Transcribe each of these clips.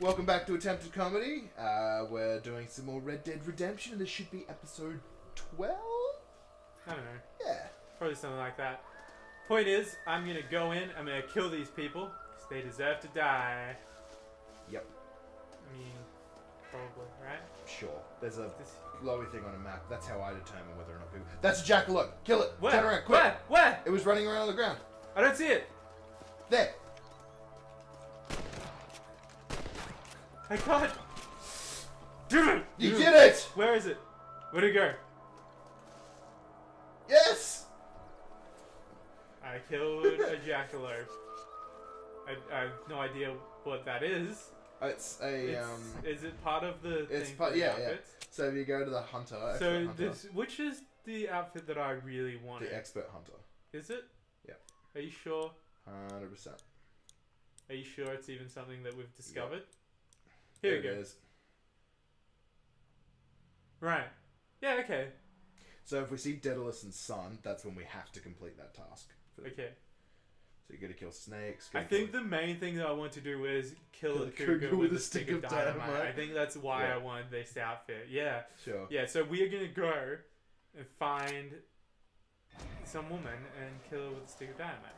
Welcome back to Attempted Comedy. We're doing some more Red Dead Redemption, and this should be episode 12? I don't know. Yeah. Probably something like that. Point is, I'm gonna go in, I'm gonna kill these people, because they deserve to die. Yep. I mean, probably, right? Sure. There's a glowy thing on a map. That's how I determine whether or not people... That's a jackalope! Kill it! Where? Turn around, quick! Where? It was running around on the ground. I don't see it! There! I can't! Damn it! You did it! Where is it? Where'd it go? Yes! I killed a jackalope. I have no idea what that is. It's a, Is it part of the It's thing part, for the yeah. outfits? So if you go to the hunter, So hunter, which is the outfit that I really wanted? the expert hunter. Is it? Yeah. Are you sure? 100%. Are you sure it's even something that we've discovered? Yep. Here There we go. it is. Right. Yeah, okay. So if we see Daedalus's son, that's when we have to complete that task. Okay. So you gotta kill snakes. I think the main thing that I want to do is kill a cougar with a stick of dynamite. I think that's why I wanted this outfit. Yeah. Sure. Yeah, so we are going to go and find some woman and kill her with a stick of dynamite.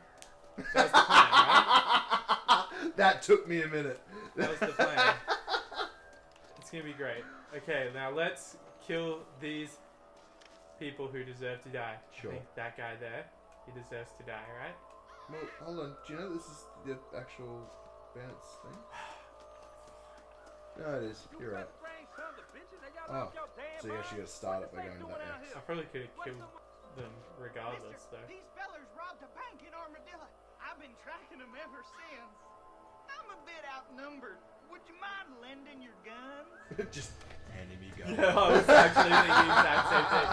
That was the plan, right? That took me a minute. That was the plan. It's going to be great. Okay, now let's kill these people who deserve to die. Sure. I think that guy there, he deserves to die, right? Well, hold on. Do you know this is the actual bandits thing? No, it is. You're right. Oh, so you actually got to start it by going to that next. I probably could have killed them regardless, though. These fellers robbed a bank in Armadillo. I've been tracking them ever since. I'm a bit outnumbered. Would you mind lending your gun? Just handing me gun. Yeah, I was actually thinking the exact same thing.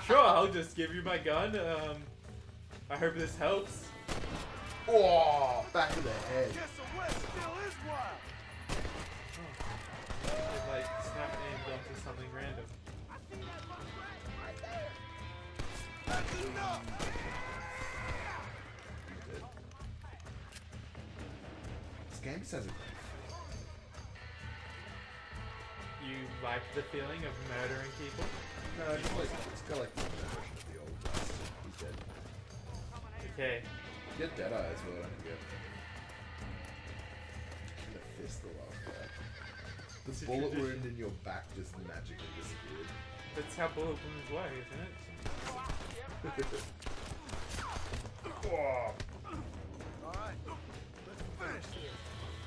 Sure, I'll just give you my gun. I hope this helps. Oh, back of the head. Guess the West still is wild. It like snap aimed onto something random. I see that muskrat right there. That's enough. This game says it. You like the feeling of murdering people? No, it's got like the version of the old West. He's dead. Okay. Get Deadeye as well, don't forget. And the fist, the last guy. The It's a bullet tradition. wound in your back just magically disappeared. That's how bullet wounds work, isn't it? Oh, Alright, let's finish this.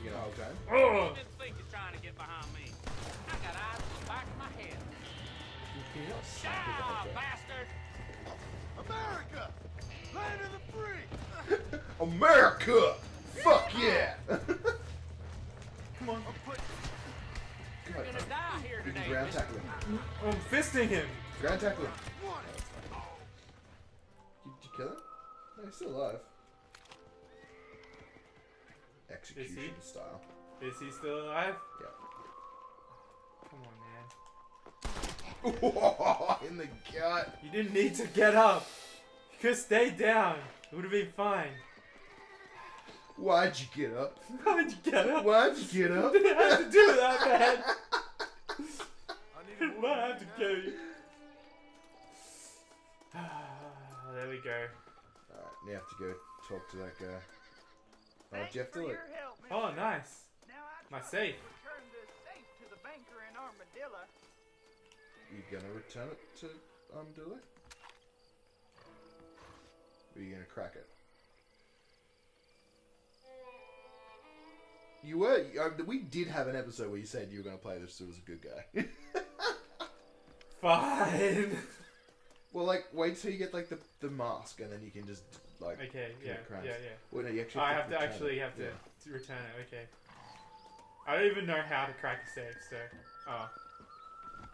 you know, okay. Oh! Didn't think you're trying to get behind me. I got eyes in the back of my head. Can you not slap it Ah, like that? bastard! America! Land of the free! America! Fuck yeah! Come on. You're gonna die here You can today. ground mister. tackle him. I'm fisting him! Ground tackle him. One. Did you kill him? No, he's still alive. Execution style. Is he still alive? Yeah. Come on, man. In the gut. You didn't need to get up. You could have stayed down. It would have been fine. Why'd you get up? Why'd you get up? Why'd you get up? You didn't have to do that, man. I I might have to kill you. There we go. Alright, now you have to go talk to that guy. Oh, Geoff, do it. Oh, nice. My safe. Return the safe to the banker in Armadillo. You gonna return it to Dilly? Or are you gonna crack it? You were. We did have an episode where you said you were gonna play this as a good guy. Fine. Well, like, wait till you get like the mask, and then you can just like. Okay, yeah, commit crimes. yeah. Well, no, you actually. I have to return actually it. have to Yeah. to return it. Okay. I don't even know how to crack a safe, so. Oh.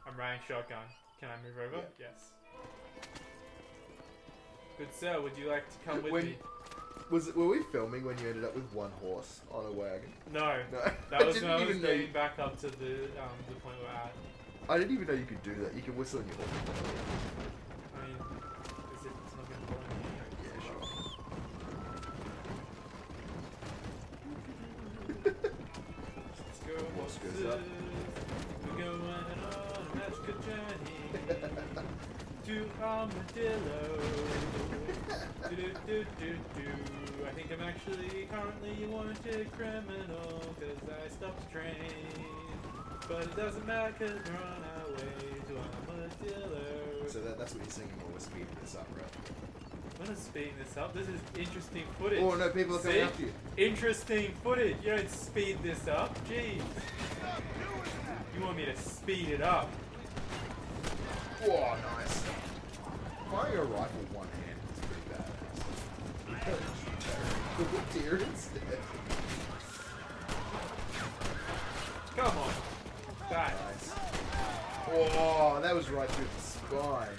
I'm riding shotgun. Can I move over? Yeah. Yes. Good sir, would you like to come with When- me? Were we filming when you ended up with one horse on a wagon? No. No. That was didn't when I was even know getting back up to the point we're at. I didn't even know you could do that. You can whistle on your horse. I mean, is it, it's not going to follow me? Yeah, sure. Let's go. Horse good. Jesus. We're going on a magical journey to Armadillo. Do. I think I'm actually currently a wanted criminal because I stopped the train. But it doesn't matter because we're on our way to Armadillo. So that's what you're singing while we're speeding this up, right? I'm not speeding this up. This is interesting footage. Oh no, people are coming after you. Interesting footage. You don't speed this up. Jeez. You want me to speed it up? Whoa, nice. Firing a rifle one hand is pretty badass. Deer instead. Come on. Die. Nice. Oh, that was right through the spine.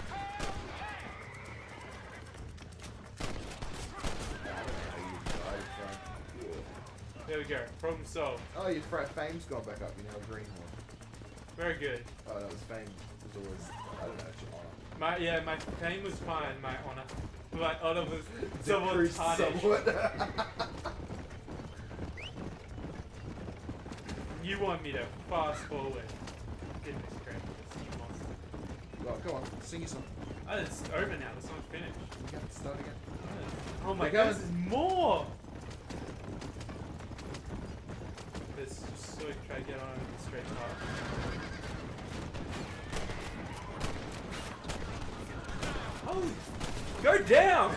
There we go. Problem solved. Oh, your fame's gone back up. You know, a green one. Very good. Oh, that was fame. It was always, I don't know, Char. My fame was fine. My honor. My honor was somewhat Decreased tarnished. somewhat. You want me to fast forward? Goodness gracious, you monster. Well, go on, sing your song. Oh, it's over now. The song's finished. You got to start again. Oh my We're god, going. this is more! Let's just sort of try to get on the straight path. Oh! Go down!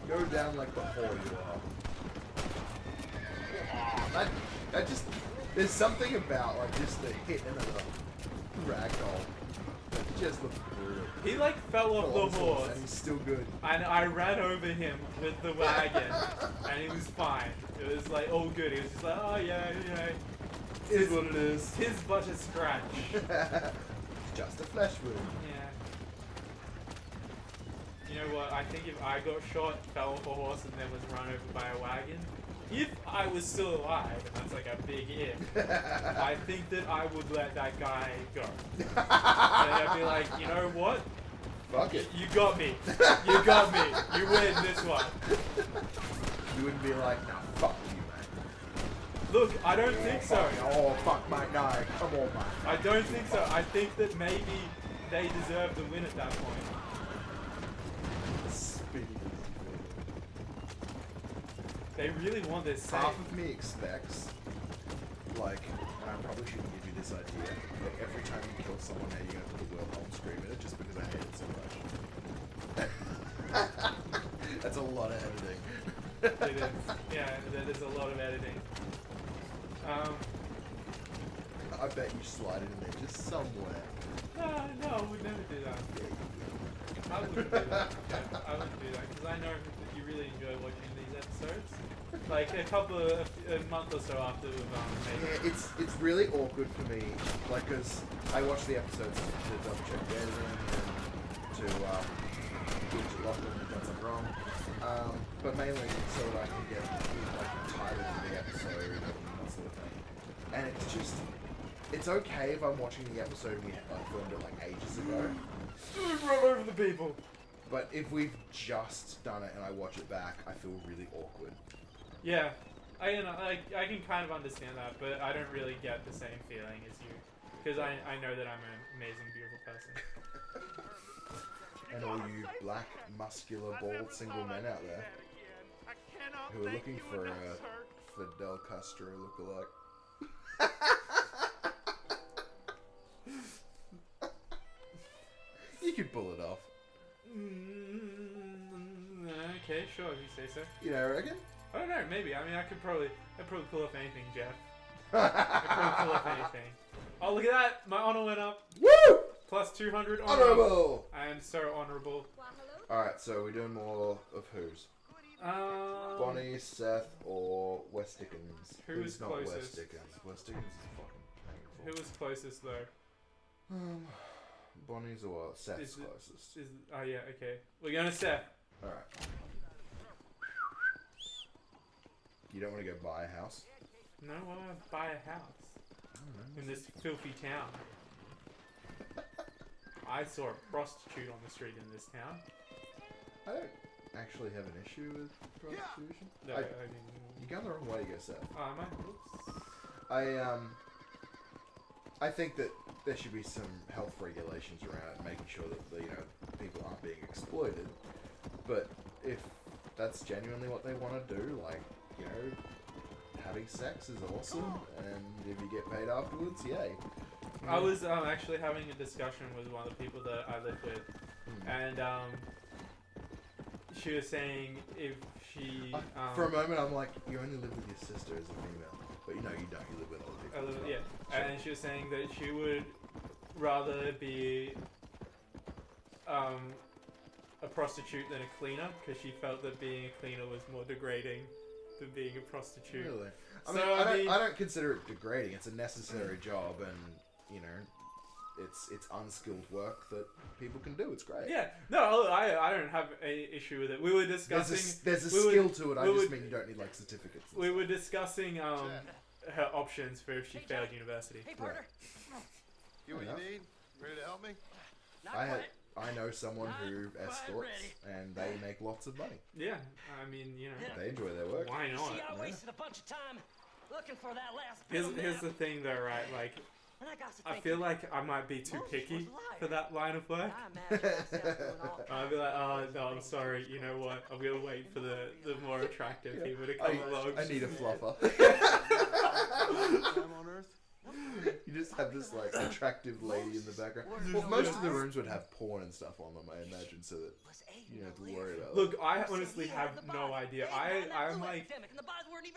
Go down like the hole you are. Oh, that just, there's something about like just the hit and the ragdoll that just looks brutal. He like fell off the horse, and he's still good. and I ran over him with the wagon, and he was fine. It was like all good. He was just like, oh yeah, you know, Is what it is. his butt is scratch. Just a flesh wound. Yeah. You know what? I think if I got shot, fell off a horse, and then was run over by a wagon, if I was still alive, and that's like a big if, I think that I would let that guy go. And I'd be like, you know what? Fuck it. You got me. You got me. You win this one. You wouldn't be like, nah, fuck you, man. Look, I don't think so. Oh, fuck my guy. Come on, man. I don't think so. I think that maybe they deserve the win at that point. Speedy. They really want this safe. Half of me expects, like, and I probably shouldn't give you this idea, but every time you kill someone, now you're going to put the word on screen in it just because I hate it so much. That's a lot of editing. It is. Yeah, there's a lot of editing. I bet you slide it in there just somewhere. No, I would never do that. I wouldn't do that. Yeah, I wouldn't do that because I know that you really enjoy watching these episodes. Like a month or so after we've made it. Yeah, it's really awkward for me, like, because I watch the episodes to double check the editing and to gauge Lachlan if done something wrong, but mainly so that I can get like the title of the episode and that sort of thing. And it's just, it's okay if I'm watching the episode and we filmed it like ages ago. Run over the people. But if we've just done it and I watch it back, I feel really awkward. Yeah, I can kind of understand that, but I don't really get the same feeling as you, because I know that I'm an amazing, beautiful person. And all you black, muscular, bald, single men out there who are looking for a Fidel Castro lookalike. You could pull it off. Okay, sure, if you say so. You know, I reckon? I don't know, maybe. I mean, I'd probably pull off anything, Geoff. I'd probably pull off anything. Oh, look at that! My honor went up. Woo! Plus 200 honor. Honorable! I am so honorable. Alright, so we're doing more of whose? Bonnie, Seth, or West Dickens? Who is not closest? West Dickens? West Dickens is fucking painful. Who was closest, though? Bonnie's or Seth's Is it- closest. Oh, yeah, okay. We're going to Seth. Alright. You don't want to go buy a house? No, I want to buy a house in this filthy town. I saw a prostitute on the street in this town. I don't actually have an issue with prostitution. No, I, I mean, you go the wrong way, Geoff. am I? Oops. I think that there should be some health regulations around it, making sure that people aren't being exploited. But if that's genuinely what they want to do, like having sex is awesome, and if you get paid afterwards, yay. I was actually having a discussion with one of the people that I live with, and she was saying if she for a moment I'm like, you only live with your sister as a female, but you don't. You live with other people. yeah, Sure. and she was saying that she would rather be a prostitute than a cleaner because she felt that being a cleaner was more degrading than being a prostitute. Really? So, I don't consider it degrading. It's a necessary job, and it's unskilled work that people can do. It's great. Yeah, no, I don't have any issue with it. We were discussing. There's a skill to it. I just mean you don't need like certificates. We were discussing her options for if she failed university. Hey, partner. You what you need? Ready to help me? I know someone who escorts, and they make lots of money. Yeah, I mean, They enjoy their work. why not? See, I wasted a bunch of time looking for that last Here's the thing, though, right? Like, and I got to I thinking, feel like I might be too Moses picky was lying. for that line of work. I imagine myself doing all I'd be like, oh no, I'm sorry. You know what? I'm gonna wait for the more attractive people to come along. I need a fluffer. Time on Earth? You just have this like attractive lady in the background. Well, most of the rooms would have porn and stuff on them, I imagine, so that you don't have to worry about it. Look, I honestly have no idea. I'm like,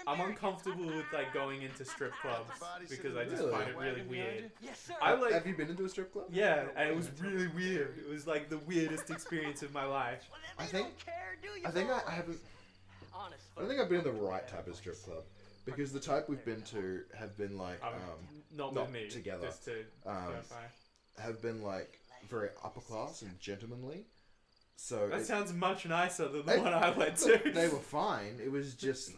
I'm uncomfortable with like going into strip clubs because I just Really? find it really weird. Yes, sir. I like, Have you been into a strip club? yeah, and it was really weird. It was like the weirdest experience of my life. I think I haven't. Honest, I don't think I've been in the right type of strip club because the type we've been to have been like Not not with me. together. Just to clarify. have been like very upper class and gentlemanly. So That it- sounds much nicer than the They- one I went to. they were fine. It was just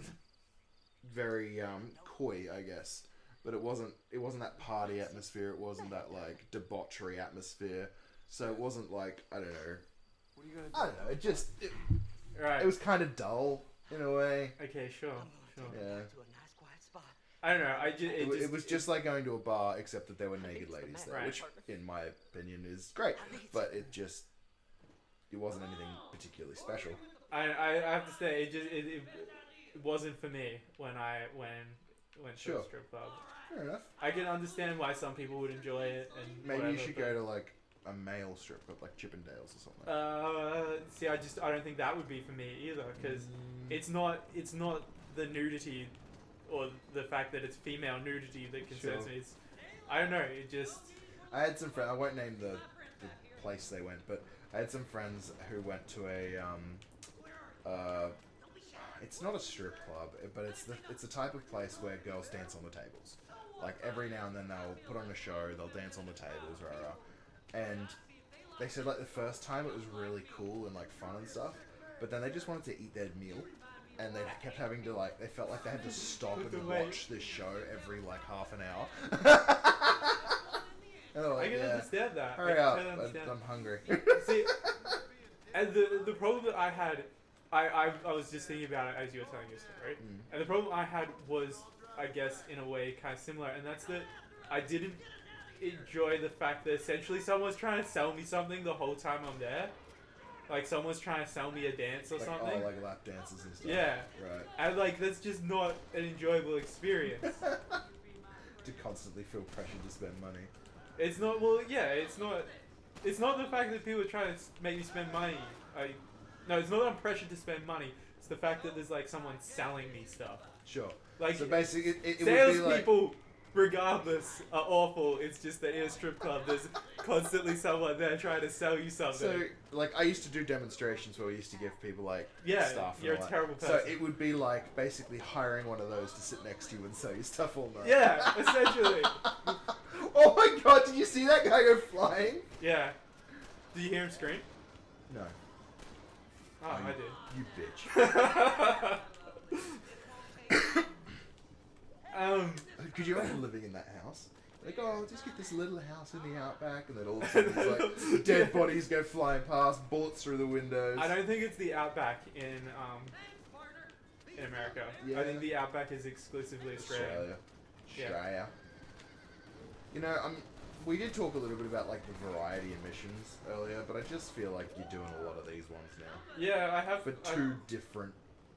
very coy, I guess. But it wasn't that party atmosphere. It wasn't that like debauchery atmosphere. So it wasn't like I don't know. What are you gonna do? I don't know. Right. It was kind of dull in a way. Okay, sure. Yeah. to a nice quiet spot. I don't know. It was just like going to a bar, except that there were naked ladies there, Right. which, in my opinion, is great. But it wasn't anything particularly special. I have to say it wasn't for me when I went to Sure. a strip club. Fair enough. I can understand why some people would enjoy it and Maybe whatever, you should but- go to like a male strip club, like Chippendales or something. See, I don't think that would be for me either because it's not the nudity or the fact that it's female nudity that concerns Sure. me. It's, I don't know. It just I had some friends. I won't name the place they went, but I had some friends who went to a it's not a strip club, but it's the type of place where girls dance on the tables. Like every now and then they'll put on a show, they'll dance on the tables, and they said like the first time it was really cool and like fun and stuff, but then they just wanted to eat their meal. And they kept having to like, they felt like they had to stop and watch this show every like half an hour. And they're like, I can yeah, understand that. hurry I up, can understand. I'm hungry. See, and the problem that I had, I was just thinking about it as you were telling your story, and the problem I had was, I guess, in a way, kind of similar, and that's that I didn't enjoy the fact that essentially someone's trying to sell me something the whole time I'm there. Like someone's trying to sell me a dance or Like, something. oh, like lap dances and stuff. Yeah. Right. And like that's just not an enjoyable experience. To constantly feel pressure to spend money. It's not. Well, yeah. It's not. It's not the fact that people are trying to make you spend money. No, it's not that I'm pressured to spend money. It's the fact that there's like someone selling me stuff. Sure. Like So basically, it would be like... salespeople, regardless, are awful. It's just that in a strip club, there's constantly someone there trying to sell you something. So, like, I used to do demonstrations where we used to give people, like, Yeah, stuff. and you're all a that. terrible So person. it would be like basically hiring one of those to sit next to you and sell you stuff all night. Yeah, essentially. Oh my god, did you see that guy go flying? Yeah. Did you hear him scream? No. Oh, I did. You bitch. Could you imagine living in that house? Like, oh, just get this little house in the outback, and then all of a sudden, it's like dead bodies go flying past, bullets through the windows. I don't think it's the outback in America. Yeah. I think the outback is exclusively Australian. Australia. You know, we did talk a little bit about like the variety of missions earlier, but I just feel like you're doing a lot of these ones now. Yeah, I have For two different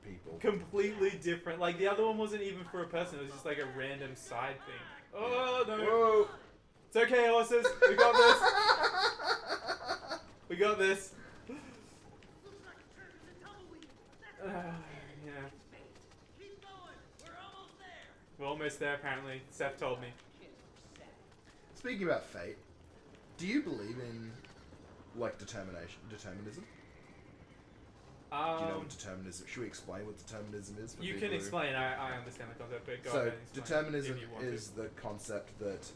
people. completely different. Like the other one wasn't even for a person; it was just like a random side thing. Oh no! Whoa! It's okay, horses. We got this. We got this. Yeah. We're almost there, apparently. Seth told me. Speaking about fate, do you believe in like determinism? Do you know what determinism? Should we explain what determinism is? For You people can who- explain. I understand the concept, but go So ahead and explain determinism if you want is to. the concept that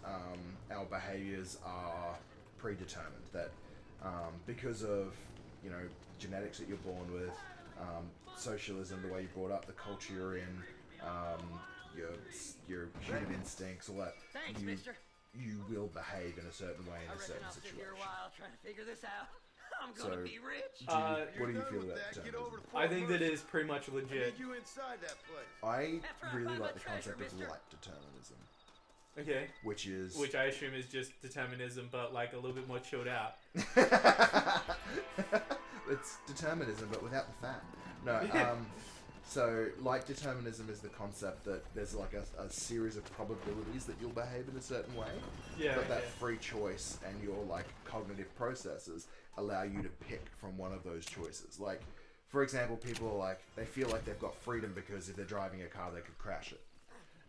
our behaviours are predetermined. That because of genetics that you're born with, socialism, the way you're brought up, the culture you're in, your human instincts, all that, Thanks, mister. you will behave in a certain way I in a certain reckon I'll sit situation. here a while trying to figure this out. I'm So- gonna be rich. What do you You're feel done with about that. Get over determinism? to I think that Fort is pretty much Worth. I legit. need you inside that place. I After I really find my like the treasure, concept of mister. light determinism, Okay. which is Which I assume is just determinism, but like a little bit more chilled out. it's determinism, but without the fat. No, so light determinism is the concept that there's like a series of probabilities that you'll behave in a certain way, Yeah. but that okay. free choice and your like cognitive processes allow you to pick from one of those choices. Like, for example, people are like, they feel like they've got freedom because if they're driving a car, they could crash it.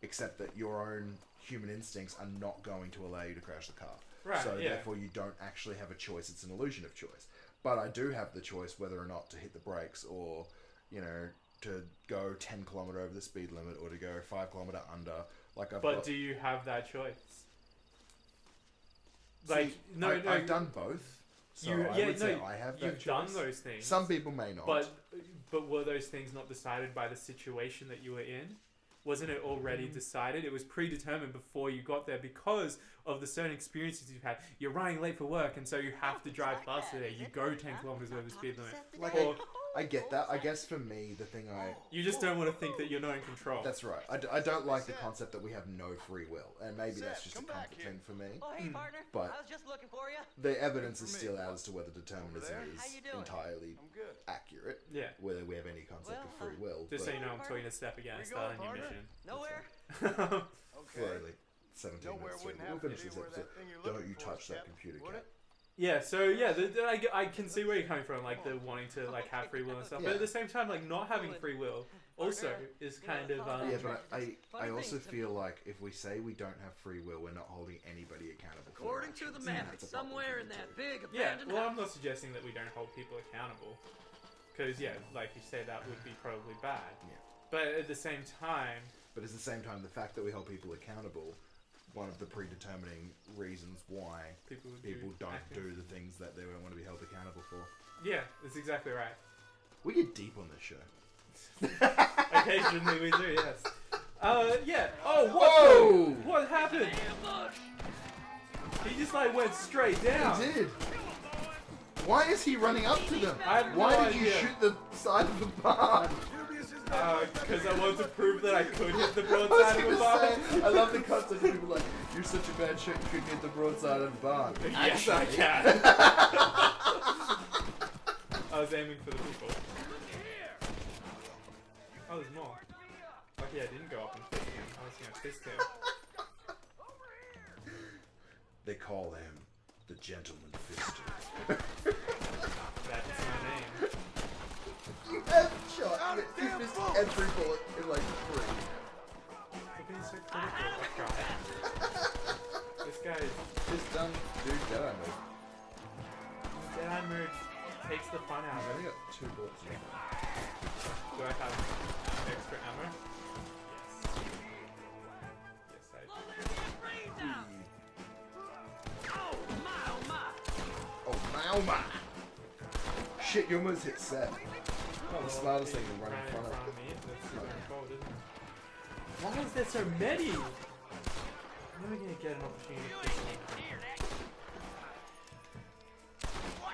Except that your own human instincts are not going to allow you to crash the car. Right, So yeah. therefore you don't actually have a choice. It's an illusion of choice. But I do have the choice whether or not to hit the brakes or, to go 10 kilometer over the speed limit or to go 5 kilometer under. Like But do you have that choice? Like, no, I've done both. So You- I yeah, would say no, I have that you've done choice. those things. Some people may not. But were those things not decided by the situation that you were in? Wasn't it already decided? It was predetermined before you got there because of the certain experiences you've had. You're running late for work, and so you have to drive faster there. You go 10 kilometers over the speed limit. Like, Or I get that. I guess for me, the thing you just don't want to think that you're not in control. That's right. I don't like the concept that we have no free will. And maybe that's just a come back comfort here. thing for me. Oh, hey, partner. But- I was just looking for you. The evidence is For me. still out as to whether determinism there? How is you doing? entirely I'm good. accurate. Yeah. Whether we have any concept of Well, free will. Just so but you know, I'm talking a step again. Where you Starting going, your partner? mission. Nowhere. Okay. slowly. 17 Nowhere minutes. wouldn't We'll happen finish to this be where that episode. thing you're Don't looking you for touch is that kept, computer, would cat. it? Yeah, so yeah, I can see where you're coming from, like the wanting to like have free will and stuff, but Yeah. at the same time, like not having free will also is kind of Yeah, but I Funny also things. feel like if we say we don't have free will, we're not holding anybody accountable for their According to the actions, map, and that's it's a problem somewhere for in me that too. big yeah. abandoned Well, I'm house. not suggesting that we don't hold people accountable, because yeah, like you say, that would be probably bad. Yeah. But at the same time, But at the same time, the fact that we hold people accountable, one of the predetermining reasons why people would people don't actions. do the things that they want to be held accountable for. Yeah, that's exactly right. We get deep on this show. Occasionally we do, yes. Yeah. Oh, Whoa! what happened? Ambush! He just like went straight down. He did. Why is he running up to them? I have Why no did you idea. shoot the side of the barn? Because I wanted to prove that I could hit the I was broadside of gonna a barn. say, I love the concept of people like, you're such a bad shot, you couldn't hit the broadside of the barn. Yes, I Actually. can. I was aiming for the people. Oh, there's more. Lucky I didn't go up and fist him. I was gonna fist him. They call him the Gentleman Fister. That's my name. You have shot. You missed every bullet in like 3. You're being so critical. I tried. This guy is... Just done, dude, Jedi move. Jedi mode takes the fun out I've of only it. got 2 bullets left. Do I have extra ammo? Yes. Yes, I do. Oh my! Oh, my, oh my! Shit, you almost hit Seth. Oh, the smartest thing to run ran in front of. me. That's super cold, isn't it? Why is there so many? never gonna get an opportunity You to ain't fix getting near that.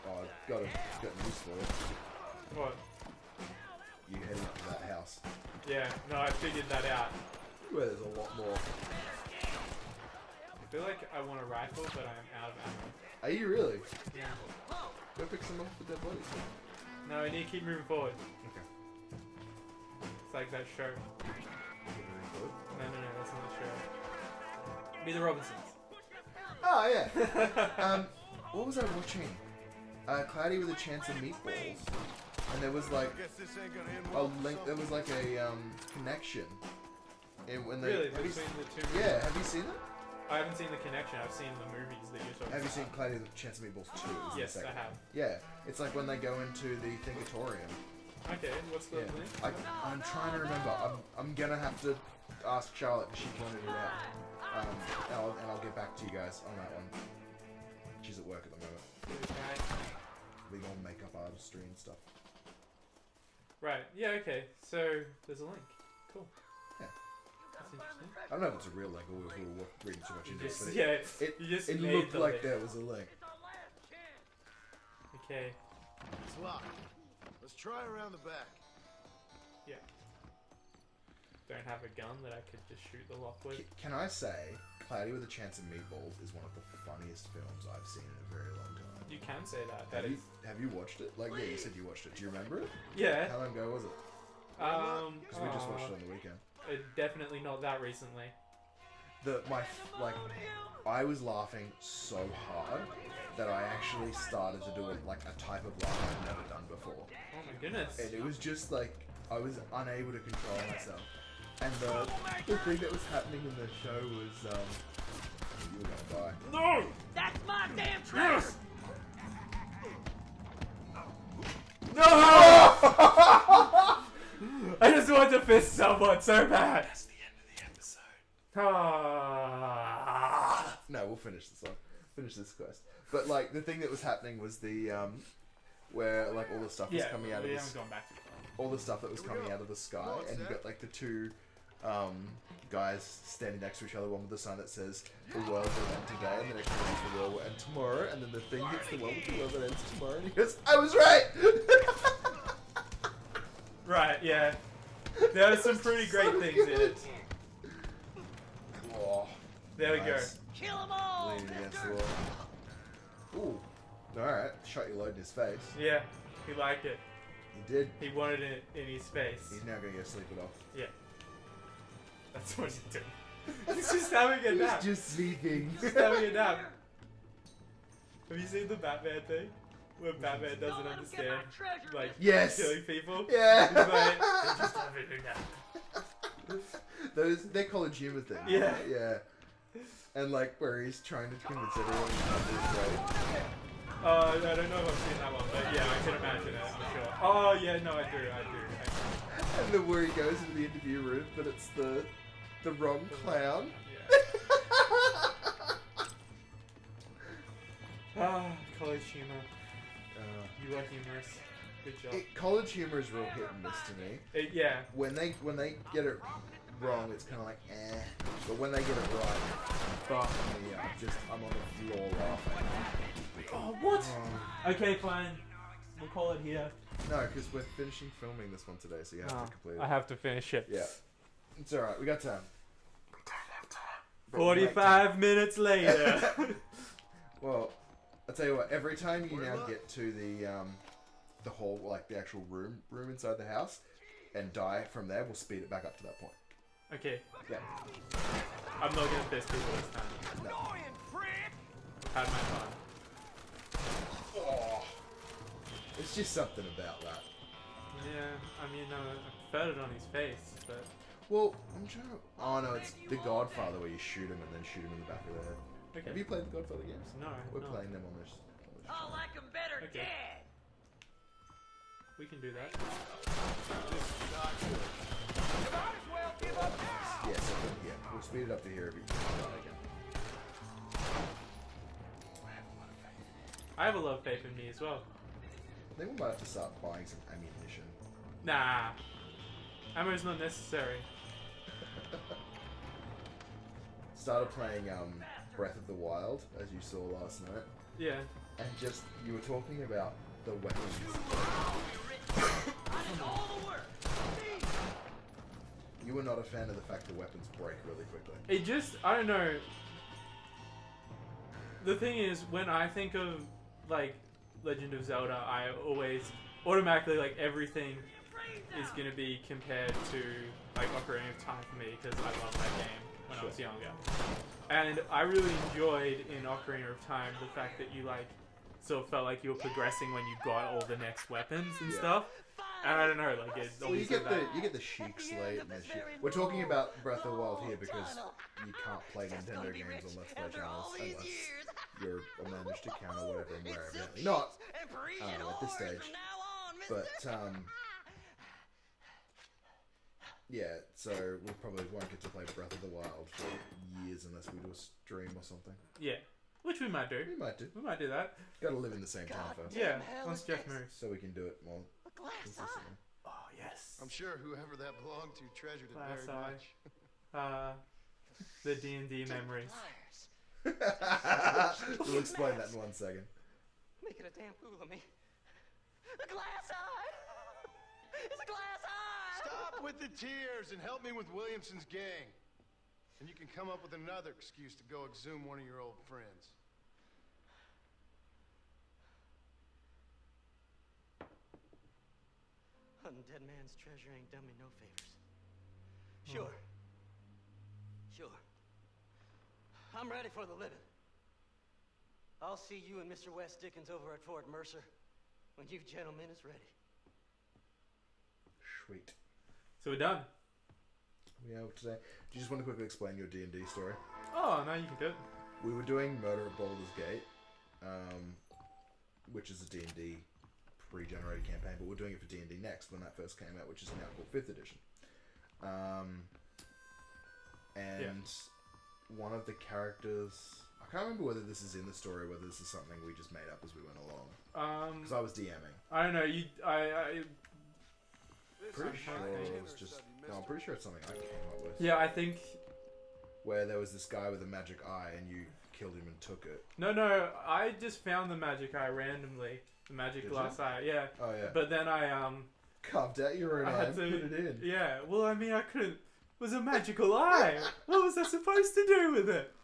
Oh, I've got news for you. it. What? You heading up to that house. Yeah, no, I figured that out. Where there's a lot more. I feel like I want a rifle, but I'm out of ammo. Are you really? Yeah. Go pick some up with dead bodies. No, I need to keep moving forward. Okay. It's like that show. Moving forward. No, that's not the show. Be the Robinsons. Oh yeah. What was I watching? Cloudy with a Chance of Meatballs, and there was like Guess this ain't gonna end a well. link. There was like a connection. When they Really? have you, Between the two movies? yeah, have you seen it? I haven't seen the connection. I've seen the movies that you're talking Have you about. seen Cloudy with a Chance of Meatballs 2? Is the Yes, I second. have. Yeah, it's like when they go into the Thingatorium. Okay, what's the Yeah. link? I'm trying to remember. I'm gonna have to ask Charlotte because she pointed it out. And I'll get back to you guys on that one. She's at work at the moment. Okay. We all makeup artistry and stuff. Right, yeah, okay. So, there's a link. Cool. Yeah. That's interesting. I don't know if it's a real link or if we were reading too much You into it, just, but yeah, it, you just it made looked the like link. there was a link. Okay, It's locked. Let's try around the back. yeah. Don't have a gun that I could just shoot the lock with. Can I say, Cloudy with a Chance of Meatballs is one of the funniest films I've seen in a very long time. You can say that. That Have is. have you watched it? Like, yeah, you said you watched it. Do you remember it? Yeah. How long ago was it? Because we just watched it on the weekend. Definitely not that recently. I was laughing so hard that I actually started to do like a type of laugh I've never done before. Oh my goodness. And it was just like I was unable to control myself. And the thing that was happening in the show was you were gonna die. No! That's my damn treasure! No! I just want to fist someone so bad. That's the end of the episode. Ah. No, we'll finish this one. Finish this quest. But like the thing that was happening was the where like all the stuff was coming out of we this, haven't gone back to all the stuff that was coming out of the sky, Come on, and you Seth. got like the two guys standing next to each other, one with the sign that says the world will end today, and the next one is the world will end tomorrow, and then the thing hits the world with the world that ends tomorrow, and he goes, I was right! Right, yeah. There are some pretty great So things in good. it. Oh, There we nice. Kill 'em all! Leaning against the wall. Ooh. Alright, shot your load in his face. go. Yeah, he liked it. He did. He wanted it in his face. He's now gonna go sleep it off. Yeah. That's what he's doing. He's just having a nap. He's just sleeping. Just having a nap. Have you seen the Batman thing? Where Batman doesn't Don't let 'em get my understand, treasure. like, Yes. killing people? Yeah. He's like, they're just having a nap. They're college humor things. Yeah. Yeah. And like where he's trying to convince everyone he's right. I don't know if I've seen that one, but yeah, I can imagine it, I'm sure. Oh, yeah, no, I do. And then where he goes into the interview room, but it's the wrong clown. Yeah. Ah, college humor. You are humorous. Good job. College humor is real hit and miss to me. Yeah. When they get it wrong, it's kind of like eh. But when they get it right, fuck me up. I'm on the floor laughing. Oh, what? Oh. Okay, fine. We'll call it here. No, because we're finishing filming this one today, so you have to complete it. I have to finish it. Yeah. It's alright, we got time. We don't have time. But we 45 minutes later. Well, I'll tell you what, every time you now get to the whole, like the actual room inside the house and die from there, we'll speed it back up to that point. Okay. Yeah. I'm not gonna piss people this time. No. Had my fun. Oh. It's just something about that. Yeah, I mean, I fed it on his face, but... Well, I'm trying to... Oh no, it's The Godfather where you shoot him and then shoot him in the back of the head. Okay. Have you played the Godfather games? No, We're no. playing them on this. I like 'em better Okay. dead! We can do that. Yes, yeah. We'll speed it up to here if you can die again. I have a lot of faith in me as well. I think we might have to start buying some ammunition. Nah. Ammo's not necessary. started playing Breath of the Wild, as you saw last night, Yeah. and just you were talking about the weapons. You were not a fan of the fact the weapons break really quickly. It just, I don't know. The thing is, when I think of, like, Legend of Zelda, I always automatically, like, everything is going to be compared to, like, Ocarina of Time for me, because I loved that game when I was younger. And I really enjoyed in Ocarina of Time the fact that you, like, sort of felt like you were progressing when you got all the next weapons and stuff. And I don't know, like, it's Well, you get the Sheik Slate and the Sheik. We're talking about Breath of the Wild here because you can't play Nintendo games on Let's Play channels unless you're managed to count or whatever, and we're evidently not at this stage. But yeah, so we probably won't get to play Breath of the Wild for years unless we do a stream or something. Yeah, which we might do. We might do. We might do that. Gotta live in the same town first. Yeah, once Geoff moves. So we can do it more consistently. Oh, yes. I'm sure whoever that belonged to treasured it Glass very eye. much. The D&D memories. We'll explain that in 1 second. Making a damn fool of me. A glass eye! It's a glass eye! Stop with the tears and help me with Williamson's gang. And you can come up with another excuse to go exhume one of your old friends. Hunting dead man's treasure ain't done me no favors. Sure. Sure. I'm ready for the living. I'll see you and Mr. West Dickens over at Fort Mercer when you gentlemen is ready. Sweet. So we're done. Yeah, today. Do you just want to quickly explain your D&D story? Oh, no, you can do it. We were doing Murder at Baldur's Gate, which is a D&D pre-generated campaign, but we're doing it for D&D Next when that first came out, which is now called 5th edition. And one of the characters, I can't remember whether this is in the story or whether this is something we just made up as we went along. Because I was DMing. I don't know. Pretty sure it was just. No, I'm pretty sure it's something I came up with. Yeah, I think. Where there was this guy with a magic eye and you killed him and took it. No, I just found the magic eye randomly. The magic glass eye, yeah. Oh yeah. But then I carved out your own eye and put it in. Yeah. Well, I mean, I couldn't. It was a magical eye. What was I supposed to do with it?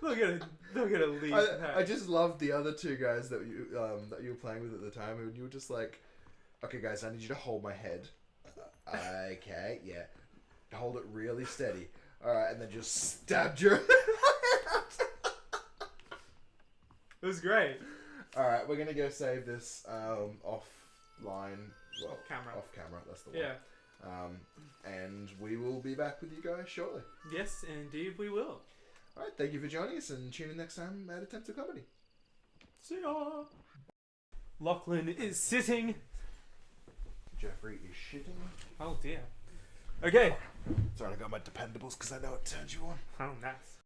Look at it. Look at it leave. I just loved the other two guys that you were playing with at the time, and you were just like, "Okay, guys, I need you to hold my head." Okay, yeah. Hold it really steady. All right, and then just stabbed your. It was great. All right, we're gonna go save this offline. Well, Off camera. Off camera. That's the one. Yeah. And we will be back with you guys shortly. Yes, indeed we will. All right, thank you for joining us, and tune in next time at Attempt to Comedy. See ya. Lachlan is sitting. Jeffrey is shitting. Oh dear. Okay. Sorry, I got my dependables because I know it turns you on. Oh, nice.